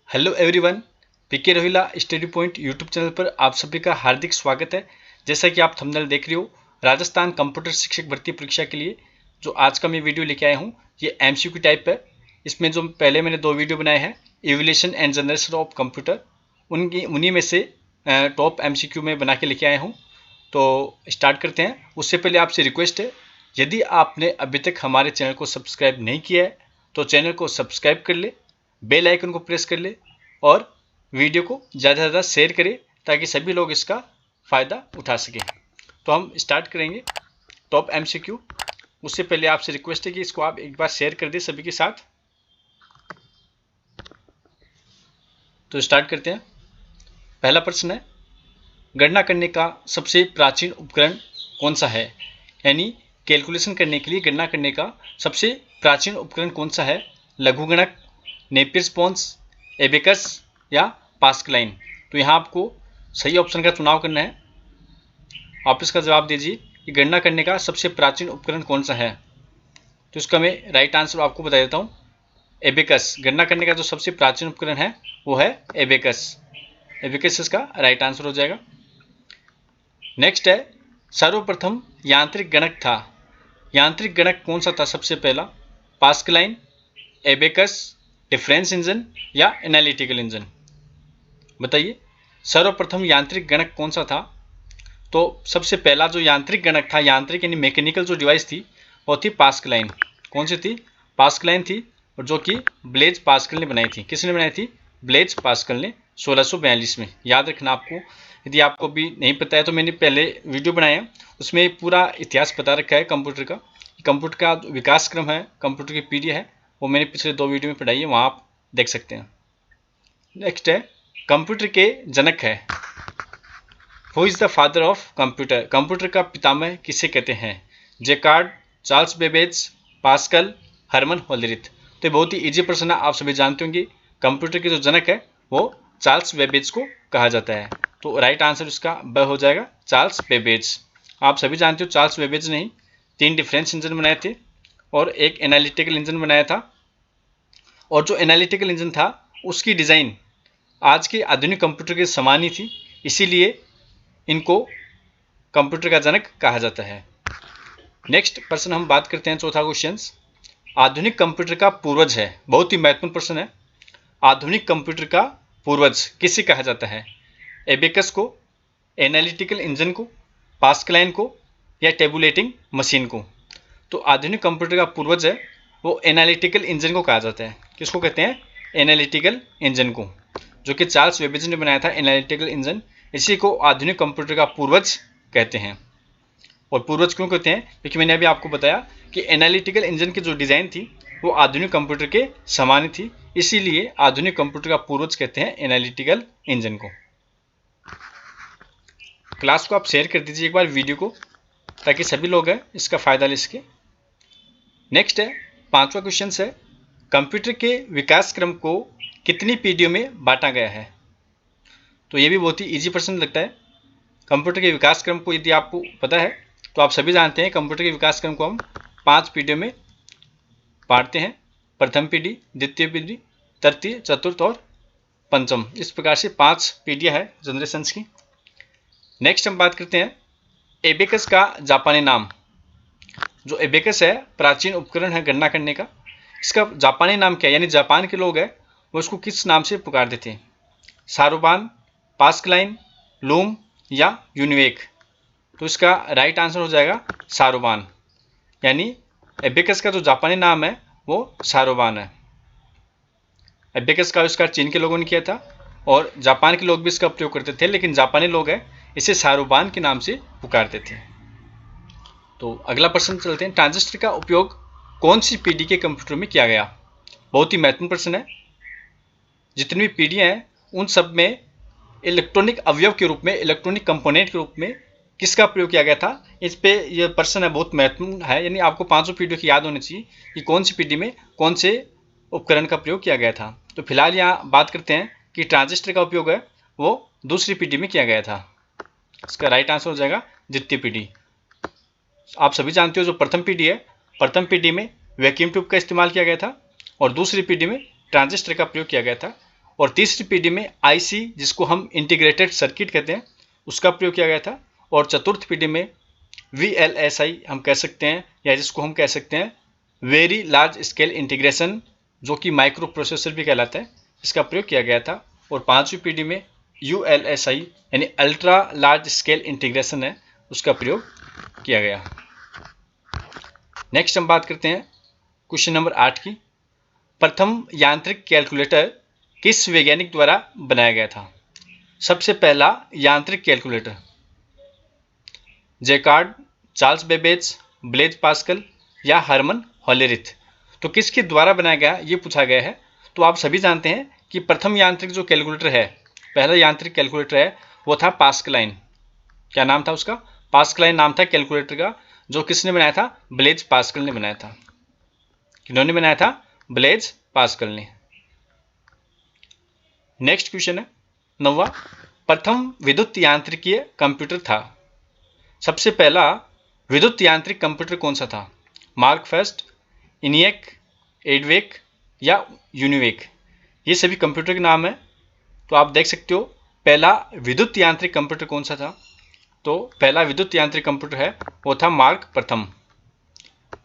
Hello everyone, PK Rohila study point YouTube channel पर आप सभी का हार्दिक स्वागत है। जैसा कि आप थंबनेल देख रहे हो, राजस्थान कंप्यूटर शिक्षक भर्ती परीक्षा के लिए जो आज का मैं वीडियो लेके आया हूँ, ये एमसीक्यू टाइप है। इसमें जो पहले मैंने 2 वीडियो बनाए हैं, evolution and generation of computer, उन्हीं में से टॉप एमसीक्यू में बना के लेके आया हूँ। तो स्टार्ट करते हैं। उससे पहले आपसे रिक्वेस्ट है, यदि आपने अभी तक हमारे चैनल को सब्सक्राइब नहीं किया है तो चैनल को सब्सक्राइब कर ले, बेल आइकन को प्रेस कर ले और वीडियो को ज़्यादा से ज़्यादा शेयर करें ताकि सभी लोग इसका फ़ायदा उठा सकें। तो हम स्टार्ट करेंगे टॉप एमसीक्यू। उससे पहले आपसे रिक्वेस्ट है कि इसको आप एक बार शेयर कर दें सभी के साथ। तो स्टार्ट करते हैं। पहला प्रश्न है, गणना करने का सबसे प्राचीन उपकरण कौन सा है? यानी कैलकुलेशन करने के लिए गणना करने का सबसे प्राचीन उपकरण कौन सा है? लघुगणक, नेपियर स्पॉन्ज, एबेकस या पास्कलाइन? तो यहाँ आपको सही ऑप्शन का चुनाव करना है। आप इसका जवाब दीजिए कि गणना करने का सबसे प्राचीन उपकरण कौन सा है। तो इसका मैं राइट आंसर आपको बता देता हूँ, एबेकस। गणना करने का जो सबसे प्राचीन उपकरण है वो है एबेकस। एबेकस इसका राइट आंसर हो जाएगा। नेक्स्ट है, सर्वप्रथम यांत्रिक गणक था। यांत्रिक गणक कौन सा था सबसे पहला? पास्कलाइन, एबेकस, डिफरेंस इंजन या एनालिटिकल इंजन? बताइए, सर्वप्रथम यांत्रिक गणक कौन सा था? तो सबसे पहला जो यांत्रिक गणक था, यांत्रिक यानी मैकेनिकल जो डिवाइस थी, वो थी पास्कलाइन। कौन सी थी? पास्कलाइन थी, और जो कि ब्लेज पास्कल ने बनाई थी। किसने बनाई थी? ब्लेज पास्कल ने 1642 में। याद रखना आपको, यदि आपको भी नहीं पता है तो मैंने पहले वीडियो बनाया है, उसमें पूरा इतिहास बता रखा है कंप्यूटर का। कंप्यूटर का विकास क्रम है, कंप्यूटर की पीढ़ी है, वो मैंने पिछले 2 वीडियो में पढ़ाई है, वहाँ आप देख सकते हैं। नेक्स्ट है, कंप्यूटर के जनक है। Who is the father of computer? Computer का पितामह किसे कहते हैं? Jacquard, Charles Babbage, Pascal, Herman Hollerith? तो बहुत ही इजी प्रश्न है, आप सभी जानते होंगे। कंप्यूटर के जो जनक है वो चार्ल्स बेबेज को कहा जाता है। तो राइट आंसर इसका ब हो जाएगा, चार्ल्स बेबेज। आप सभी जानते हो चार्ल्स बेबेज ने 3 डिफरेंस इंजन बनाए थे और एक एनालिटिकल इंजन बनाया था। और जो एनालिटिकल इंजन था उसकी डिज़ाइन आज के आधुनिक कंप्यूटर के समान ही थी, इसीलिए इनको कंप्यूटर का जनक कहा जाता है। नेक्स्ट प्रश्न हम बात करते हैं, चौथा क्वेश्चन, आधुनिक कंप्यूटर का पूर्वज है। बहुत ही महत्वपूर्ण प्रश्न है। आधुनिक कंप्यूटर का पूर्वज किसे कहा जाता है? एबेकस को, एनालिटिकल इंजन को, पास्कलाइन को या टेबुलेटिंग मशीन को? तो आधुनिक कंप्यूटर का पूर्वज है वो एनालिटिकल इंजन को कहा जाता है। किसको कहते हैं? एनालिटिकल इंजन को, जो कि चार्ल्स बेबेज ने बनाया था एनालिटिकल इंजन। इसी को आधुनिक कंप्यूटर का पूर्वज कहते हैं। और पूर्वज क्यों कहते हैं? क्योंकि मैंने अभी आपको बताया कि एनालिटिकल इंजन की जो डिज़ाइन थी वो आधुनिक कंप्यूटर के समान थी, इसीलिए आधुनिक कंप्यूटर का पूर्वज कहते हैं एनालिटिकल इंजन को। क्लास को आप शेयर कर दीजिए एक बार वीडियो को, ताकि सभी लोग हैं इसका फ़ायदा ले सके। नेक्स्ट है, 5वां क्वेश्चन है, कंप्यूटर के विकास क्रम को कितनी पीढ़ियों में बांटा गया है? तो ये भी बहुत ही इजी प्रश्न लगता है। कंप्यूटर के विकास क्रम को यदि आपको पता है तो आप सभी जानते हैं कंप्यूटर के विकास क्रम को हम 5 पीढ़ियों में बांटते हैं। प्रथम पीढ़ी, द्वितीय पीढ़ी, तृतीय, चतुर्थ और पंचम। इस प्रकार से 5 पीढ़ियाँ है जनरेशंस की। नेक्स्ट हम बात करते हैं एबेकस का जापानी नाम। जो एबेकस है प्राचीन उपकरण है गणना करने का, इसका जापानी नाम क्या है? यानी जापान के लोग हैं वो इसको किस नाम से पुकारते थे? सारोबान, पास्कलाइन, लूम या यूनिवेक? तो इसका राइट आंसर हो जाएगा सारोबान। यानी एबेकस का जो जापानी नाम है वो सारोबान है। एबेकस का आविष्कार चीन के लोगों ने किया था और जापान के लोग भी इसका प्रयोग करते थे, लेकिन जापानी लोग हैं इसे सारोबान के नाम से पुकारते थे। तो अगला प्रश्न चलते हैं, ट्रांजिस्टर का उपयोग कौन सी पीढ़ी के कंप्यूटर में किया गया? बहुत ही महत्वपूर्ण प्रश्न है। जितनी भी पीढ़ियाँ हैं उन सब में इलेक्ट्रॉनिक अवयव के रूप में, इलेक्ट्रॉनिक कंपोनेंट के रूप में किसका प्रयोग किया गया था? इस पे यह प्रश्न है, बहुत महत्वपूर्ण है। यानी आपको 5 पीढ़ियों की याद होनी चाहिए कि कौन सी पीढ़ी में कौन से उपकरण का प्रयोग किया गया था। तो फिलहाल यहाँ बात करते हैं कि ट्रांजिस्टर का उपयोग है वो दूसरी पीढ़ी में किया गया था। इसका राइट आंसर हो जाएगा द्वितीय पीढ़ी। आप सभी जानते हो जो प्रथम पीढ़ी है, प्रथम पीढ़ी में वैक्यूम ट्यूब का इस्तेमाल किया गया था और दूसरी पीढ़ी में ट्रांजिस्टर का प्रयोग किया गया था। और तीसरी पीढ़ी में आईसी, जिसको हम इंटीग्रेटेड सर्किट कहते हैं, उसका प्रयोग किया गया था। और चतुर्थ पीढ़ी में VLSI हम कह सकते हैं, या जिसको हम कह सकते हैं वेरी लार्ज स्केल इंटीग्रेशन, जो कि माइक्रो प्रोसेसर भी कहलाता है, इसका प्रयोग किया गया था। और पांचवी पीढ़ी में ULSI यानी अल्ट्रा लार्ज स्केल इंटीग्रेशन है, उसका प्रयोग किया गया। नेक्स्ट हम बात करते हैं क्वेश्चन नंबर 8 की। प्रथम यांत्रिक कैलकुलेटर किस वैज्ञानिक द्वारा बनाया गया था? सबसे पहला यांत्रिक calculator Jacquard, Charles Babbage, Blaise Pascal या हरमन होलेरिथ। तो किसके द्वारा बनाया गया ये पूछा गया है। तो आप सभी जानते हैं कि प्रथम यांत्रिक जो कैलकुलेटर है, पहला यांत्रिक कैलकुलेटर है, वो था पास्कलाइन। क्या नाम था उसका? पास्कलाइन नाम था कैलकुलेटर का, जो किसने बनाया था? ब्लेज पास्कल ने बनाया था। किन्होंने बनाया था? ब्लेज पास्कल ने। नेक्स्ट क्वेश्चन है 9वां, प्रथम विद्युत यांत्रिकीय कंप्यूटर था। सबसे पहला विद्युत यांत्रिक कंप्यूटर कौन सा था? मार्क फर्स्ट, इनिएक, एडवेक या यूनिवेक। ये सभी कंप्यूटर के नाम है। तो आप देख सकते हो पहला विद्युत यांत्रिक कंप्यूटर कौन सा था। तो पहला विद्युत यांत्रिक कंप्यूटर है वो था मार्क प्रथम।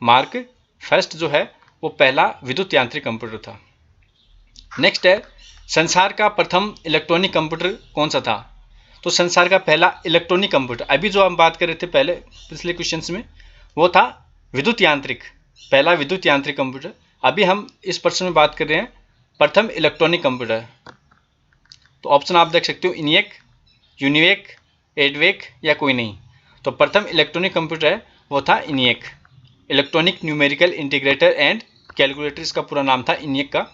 मार्क फर्स्ट जो है वो पहला विद्युत यांत्रिक कंप्यूटर था। नेक्स्ट है संसार का प्रथम इलेक्ट्रॉनिक कंप्यूटर कौन सा था? तो संसार का पहला इलेक्ट्रॉनिक कंप्यूटर, अभी जो हम बात कर रहे थे पहले पिछले क्वेश्चंस में, वो था विद्युत यांत्रिक, पहला विद्युत यांत्रिक कंप्यूटर। अभी हम इस प्रश्न में बात कर रहे हैं प्रथम इलेक्ट्रॉनिक कंप्यूटर। तो ऑप्शन आप देख सकते हो इनिएक, यूनिवेक, एडवेक या कोई नहीं। तो प्रथम इलेक्ट्रॉनिक कंप्यूटर है वो था ENIAC, electronic numerical integrator and calculator. इसका पूरा नाम था इनिएक का,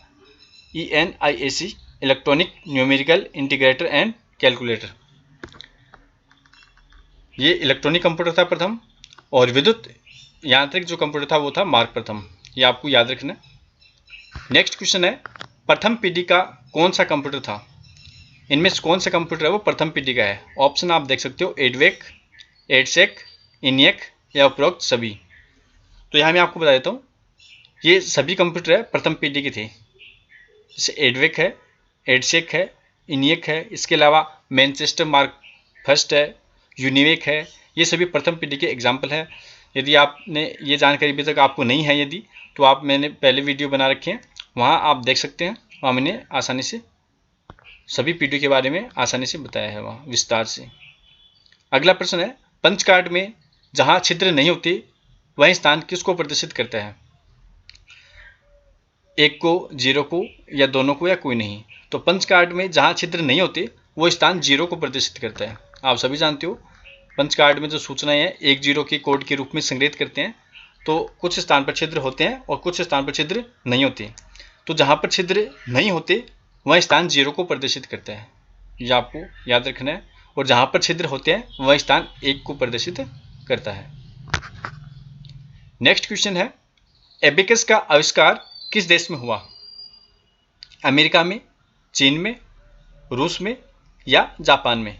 ENIAC, electronic numerical integrator and calculator. ये इलेक्ट्रॉनिक कंप्यूटर था प्रथम, और विद्युत यांत्रिक जो कंप्यूटर था वो था मार्क प्रथम। ये आपको याद रखना है। नेक्स्ट क्वेश्चन है प्रथम पीढ़ी का कौन सा कंप्यूटर था? इनमें से कौन सा कंप्यूटर है वो प्रथम पीढ़ी का है? ऑप्शन आप देख सकते हो एडवेक, एडसेक, इनिएक या उपरोक्त सभी। तो यहाँ मैं आपको बता देता हूँ, ये सभी कंप्यूटर है प्रथम पीढ़ी के थे। जैसे एडवेक है, एडसेक है, इनिएक है, इसके अलावा मैनचेस्टर मार्क फर्स्ट है, यूनिवेक है, ये सभी प्रथम पीढ़ी के एग्जाम्पल है। यदि आपने ये जानकारी अभी तक आपको नहीं है यदि, तो आप मैंने पहले वीडियो बना रखे हैं, वहाँ आप देख सकते हैं। वहाँ मैंने आसानी से सभी पीढ़ी के बारे में आसानी से बताया है वहाँ विस्तार से। अगला प्रश्न है पंच कार्ड में जहाँ छिद्र नहीं होते वही स्थान किसको प्रदर्शित करता है? एक को, जीरो को या दोनों को या कोई नहीं। तो पंच कार्ड में जहाँ छिद्र नहीं होते वो स्थान जीरो को प्रदर्शित करता है। आप सभी जानते हो पंच कार्ड में जो सूचनाएं हैं एक जीरो के कोड के रूप में संग्रहित करते हैं। तो कुछ स्थान पर छिद्र होते हैं और कुछ स्थान पर छिद्र नहीं होते। तो जहाँ पर छिद्र नहीं होते वह स्थान जीरो को प्रदर्शित करता है, यह आपको याद रखना है। और जहाँ पर छिद्र होते हैं वह स्थान एक को प्रदर्शित करता है। नेक्स्ट क्वेश्चन है एबेकस का आविष्कार किस देश में हुआ? अमेरिका में, चीन में, रूस में या जापान में?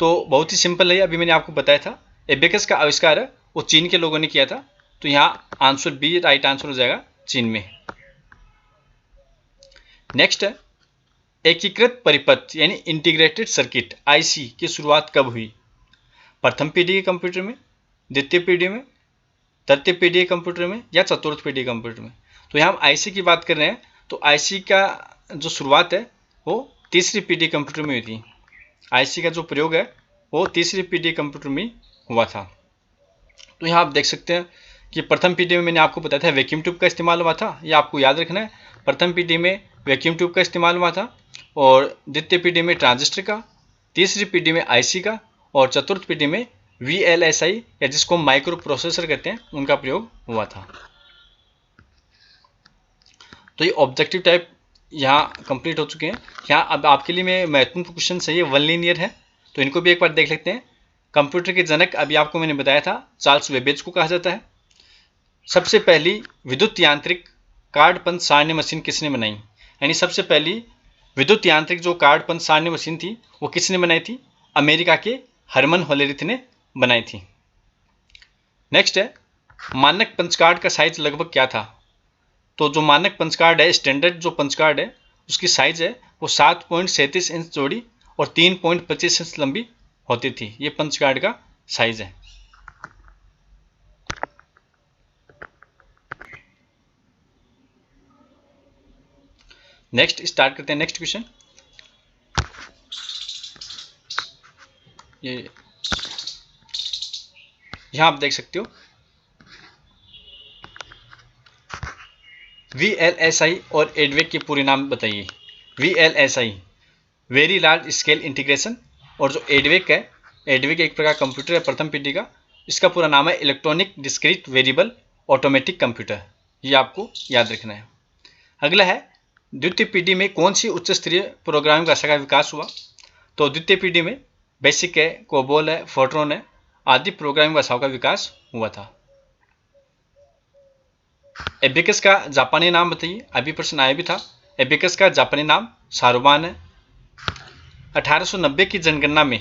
तो बहुत ही सिंपल है, अभी मैंने आपको बताया था एबेकस का आविष्कार है वो चीन के लोगों ने किया था। तो यहाँ आंसर बी राइट आंसर हो जाएगा, चीन में। नेक्स्ट है एकीकृत परिपथ यानी इंटीग्रेटेड सर्किट IC की शुरुआत कब हुई? प्रथम पीढ़ी के कंप्यूटर में, द्वितीय पीढ़ी में, तृतीय पीढ़ी के कंप्यूटर में या चतुर्थ पीढ़ी के कंप्यूटर में? तो यहाँ हम IC की बात कर रहे हैं। तो IC का जो शुरुआत है वो तीसरी पीढ़ी कंप्यूटर में हुई थी। IC का जो प्रयोग है वो तीसरी पीढ़ी कंप्यूटर में हुआ था। तो यहाँ आप देख सकते हैं कि प्रथम पीढ़ी में मैंने आपको बताया था वैक्यूम ट्यूब का इस्तेमाल हुआ था। ये आपको याद रखना है, प्रथम पीढ़ी में वैक्यूम ट्यूब का इस्तेमाल हुआ था, और द्वितीय पीढ़ी में ट्रांजिस्टर का, तीसरी पीढ़ी में IC का, और चतुर्थ पीढ़ी में VLSI या जिसको माइक्रो प्रोसेसर कहते हैं उनका प्रयोग हुआ था। तो ये ऑब्जेक्टिव टाइप यहाँ कंप्लीट हो चुके हैं। यहाँ अब आपके लिए मैं महत्वपूर्ण क्वेश्चन है, ये वन लीनियर है, तो इनको भी एक बार देख लेते हैं। कंप्यूटर के जनक अभी आपको मैंने बताया था चार्ल्स बेबेज को कहा जाता है। सबसे पहली विद्युत यांत्रिक कार्ड पंच सारणी मशीन किसने बनाई? यानी सबसे पहली विद्युत यांत्रिक जो कार्ड पंच सारणी मशीन थी वो किसने बनाई थी? अमेरिका के हरमन होलेरिथ ने बनाई थी। नेक्स्ट है मानक पंच कार्ड का साइज लगभग क्या था? तो जो मानक पंच कार्ड है, स्टैंडर्ड जो पंच कार्ड है, उसकी साइज है वो 7.37 इंच चौड़ी और 3.25 इंच लंबी होती थी। ये पंच कार्ड का साइज है। नेक्स्ट स्टार्ट करते हैं नेक्स्ट क्वेश्चन। ये यहां आप देख सकते हो VLSI और एडवेक के पूरे नाम बताइए। VLSI very large scale integration, और जो एडवेक है, एडवेक एक प्रकार कंप्यूटर है प्रथम पीढ़ी का, इसका पूरा नाम है electronic discrete variable automatic computer. ये आपको याद रखना है। अगला है द्वितीय पीढ़ी में कौन सी उच्च स्तरीय प्रोग्रामिंग भाषा का विकास हुआ। तो द्वितीय पीढ़ी में बेसिक है, कोबोल है, फोर्ट्रॉन है आदि प्रोग्रामिंग भाषाओं का विकास हुआ था। एबेकस का जापानी नाम बताइए। अभी प्रश्न आया भी था। एबेकस का जापानी नाम सारुबान है। 1890 की जनगणना में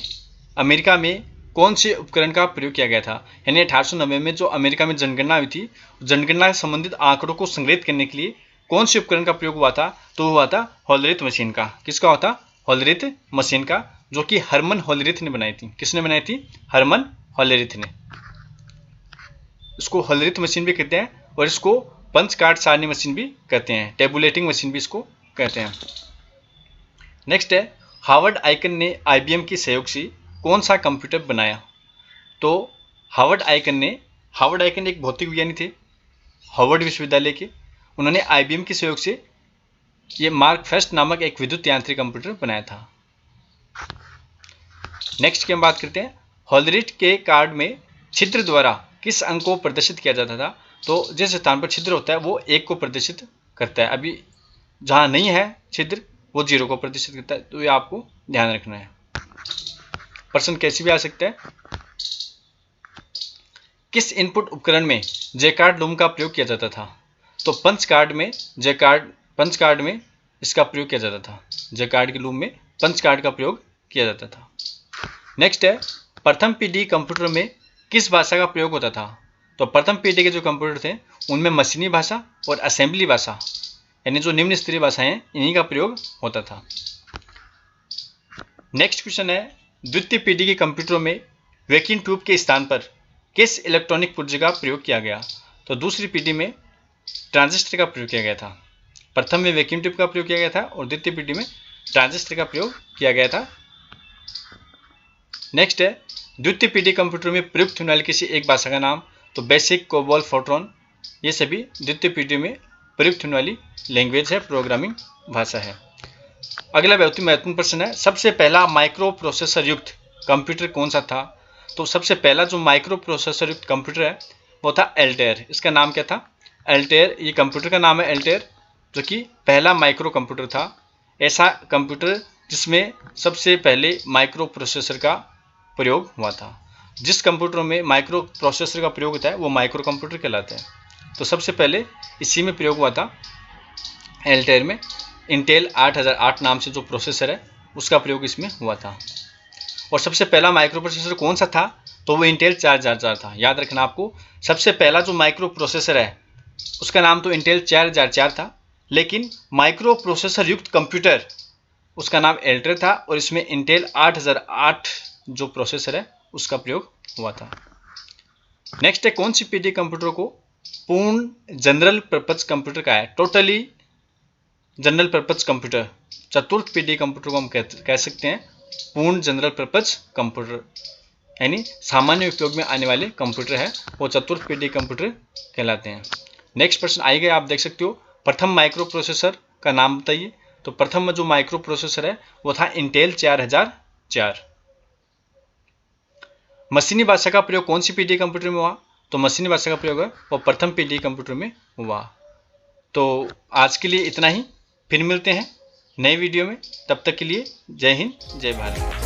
अमेरिका में कौन से उपकरण का प्रयोग किया गया था। यानी 1890 में जो अमेरिका में जनगणना हुई थी, जनगणना से संबंधित आंकड़ों को संग्रहित करने के लिए कौन से उपकरण का प्रयोग हुआ था। तो हुआ था होलरिथ मशीन का। किसका हुआ था? होलरिथ मशीन का, जो कि हरमन होलरिथ ने बनाई थी। किसने बनाई थी? हरमन होलरिथ ने। इसको होलरिथ मशीन भी कहते हैं और इसको पंच कार्ड सारणी मशीन भी कहते हैं, टेबुलेटिंग मशीन भी इसको कहते हैं। नेक्स्ट है हार्वर्ड आइकन ने IBM के सहयोग से कौन सा कंप्यूटर बनाया। तो हार्वर्ड आइकन एक भौतिक विज्ञानी थे हार्वर्ड विश्वविद्यालय के। उन्होंने IBM के सहयोग से ये मार्क फेस्ट नामक एक विद्युत यांत्रिक कंप्यूटर बनाया था। नेक्स्ट की हम बात करते हैं होलरिथ के कार्ड में छिद्र द्वारा किस अंक को प्रदर्शित किया जाता था। तो जिस स्थान पर छिद्र होता है वो 1 को प्रदर्शित करता है। अभी जहां नहीं है छिद्र वो 0 को प्रदर्शित करता है। तो ये आपको ध्यान रखना है। प्रश्न कैसे भी आ सकता है। किस इनपुट उपकरण में जैकार्ड लूम का प्रयोग किया जाता था। तो पंच कार्ड में इसका प्रयोग किया जाता था। जैकार्ड की लूम में पंच कार्ड का प्रयोग किया जाता था। नेक्स्ट है प्रथम पीढ़ी कंप्यूटर में किस भाषा का प्रयोग होता था। तो प्रथम पीढ़ी के जो कंप्यूटर थे उनमें मशीनी भाषा और असेंबली भाषा, यानी जो निम्न स्तरीय भाषाएं हैं, इन्हीं का प्रयोग होता था। नेक्स्ट क्वेश्चन है द्वितीय पीढ़ी के कंप्यूटरों में वैक्यूम ट्यूब के स्थान पर किस इलेक्ट्रॉनिक पुर्जे का प्रयोग किया गया। तो दूसरी पीढ़ी में ट्रांजिस्टर का प्रयोग किया गया था। प्रथम में वैक्यूम ट्यूब का प्रयोग किया गया था और द्वितीय पीढ़ी में ट्रांजिस्टर का प्रयोग किया गया था। नेक्स्ट है द्वितीय पीढ़ी कंप्यूटर में प्रयुक्त होने वाली किसी एक भाषा का नाम। तो बेसिक, कोबोल, फोर्ट्रॉन ये सभी द्वितीय पीढ़ी में प्रयुक्त होने वाली लैंग्वेज है, प्रोग्रामिंग भाषा है। अगला बहुत ही महत्वपूर्ण प्रश्न है सबसे पहला माइक्रो प्रोसेसर युक्त कंप्यूटर कौन सा था। तो सबसे पहला जो माइक्रो प्रोसेसर युक्त कंप्यूटर है वो था एल्टेयर। इसका नाम क्या था? एल्टेयर। ये कंप्यूटर का नाम है एल्टेयर, जो कि पहला माइक्रो कंप्यूटर था। ऐसा कंप्यूटर जिसमें सबसे पहले माइक्रो प्रोसेसर का प्रयोग हुआ था। जिस कंप्यूटर में माइक्रो प्रोसेसर का प्रयोग होता है वो माइक्रो कंप्यूटर कहलाते हैं। तो सबसे पहले इसी में प्रयोग हुआ था एल्टेयर में। इंटेल 8008 नाम से जो प्रोसेसर है उसका प्रयोग इसमें हुआ था। और सबसे पहला माइक्रो प्रोसेसर कौन सा था? तो वो इंटेल 4004 था। याद रखना आपको, सबसे पहला जो माइक्रो प्रोसेसर है उसका नाम तो इंटेल 4004 था, लेकिन माइक्रो प्रोसेसर युक्त कंप्यूटर उसका नाम एल्टेयर था और इसमें इंटेल 8008 जो प्रोसेसर है उसका प्रयोग हुआ था। नेक्स्ट है कौन सी पीढ़ी कंप्यूटर को पूर्ण जनरल पर्पज कंप्यूटर का है। टोटली जनरल पर्पज कंप्यूटर, चतुर्थ पीढ़ी कंप्यूटर को हम कह सकते हैं पूर्ण जनरल पर्पज कंप्यूटर, यानी सामान्य उपयोग में आने वाले कंप्यूटर है वो चतुर्थ पीढ़ी कंप्यूटर कहलाते हैं। नेक्स्ट प्रश्न आएगा, आप देख सकते हो प्रथम माइक्रो प्रोसेसर का नाम बताइए। तो प्रथम जो माइक्रो प्रोसेसर है वो था इंटेल 4004। मशीनी भाषा का प्रयोग कौन सी पीढ़ी कंप्यूटर में हुआ। तो मशीनी भाषा का प्रयोग है वो प्रथम पीढ़ी कंप्यूटर में हुआ। तो आज के लिए इतना ही, फिर मिलते हैं नए वीडियो में। तब तक के लिए जय हिंद, जय भारत।